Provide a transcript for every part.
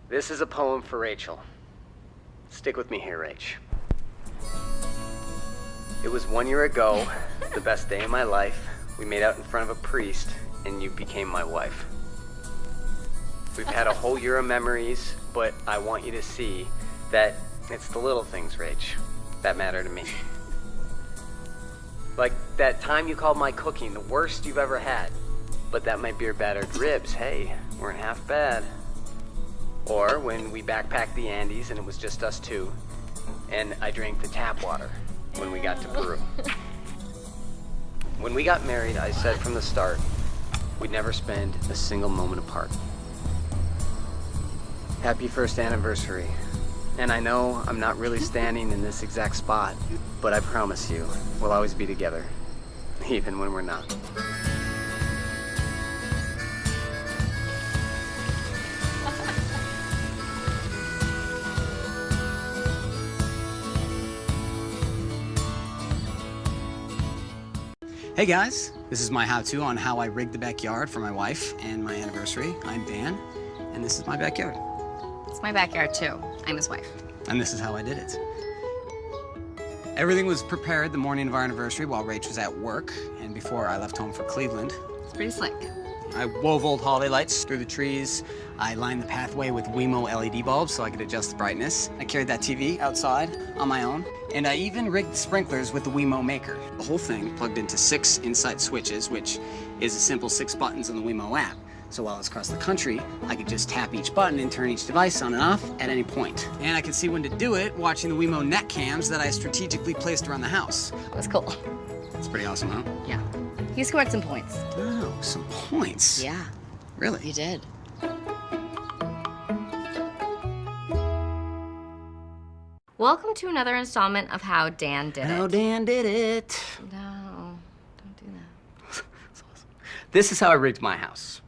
This is a poem for Rachel. Stick with me here, Rach. It was 1 year ago, the best day of my life. We made out in front of a priest, and you became my wife. We've had a whole year of memories, but I want you to see that it's the little things, Rach, that matter to me. Like that time you called my cooking the worst you've ever had, but that my beer battered ribs, hey, weren't half bad. Or when we backpacked the Andes and it was just us two, and I drank the tap water when we got to Peru. When we got married, I said from the start, we'd never spend a single moment apart. Happy first anniversary. And I know I'm not really standing in this exact spot, but I promise you, we'll always be together, even when we're not. Hey guys, this is my how-to on how I rigged the backyard for my wife and my anniversary. I'm Dan, and this is my backyard. It's my backyard too. I'm his wife. And this is how I did it. Everything was prepared the morning of our anniversary while Rach was at work and before I left home for Cleveland. It's pretty slick. I wove old holiday lights through the trees. I lined the pathway with WEMO LED bulbs so I could adjust the brightness. I carried that TV outside on my own. And I even rigged the sprinklers with the WEMO maker. The whole thing plugged into 6 inside switches, which is a simple 6 buttons on the WEMO app. So while I was across the country, I could just tap each button and turn each device on and off at any point. And I could see when to do it watching the WEMO net cams that I strategically placed around the house. It was cool. It's pretty awesome, huh? Yeah. He scored some points. Oh, some points. Yeah. Really? He did. Welcome to another installment of How Dan Did It. How Dan did it. No, don't do that. That's awesome. This is how I rigged my house.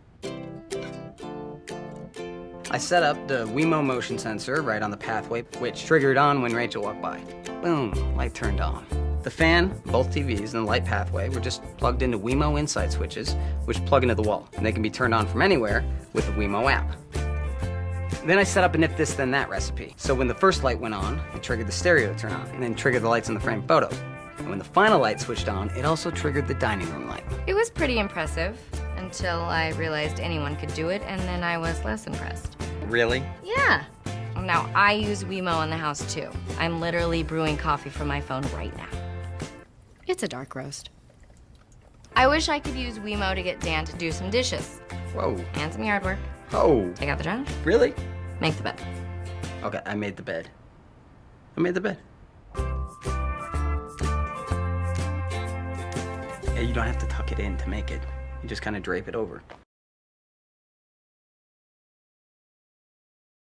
I set up the WEMO motion sensor right on the pathway, which triggered on when Rachel walked by. Boom, light turned on. The fan, both TVs, and the light pathway were just plugged into WEMO inside switches, which plug into the wall, and they can be turned on from anywhere with the WEMO app. Then I set up an if this then that recipe. So when the first light went on, it triggered the stereo to turn on, and then triggered the lights in the frame photos. And when the final light switched on, it also triggered the dining room light. It was pretty impressive until I realized anyone could do it, and then I was less impressed. Really? Yeah. Now, I use WEMO in the house too. I'm literally brewing coffee from my phone right now. It's a dark roast. I wish I could use WEMO to get Dan to do some dishes. Whoa. And some yard work. Oh. Take out the trash. Really? Make the bed. Okay, I made the bed. I made the bed. Yeah, you don't have to tuck it in to make it. You just kind of drape it over.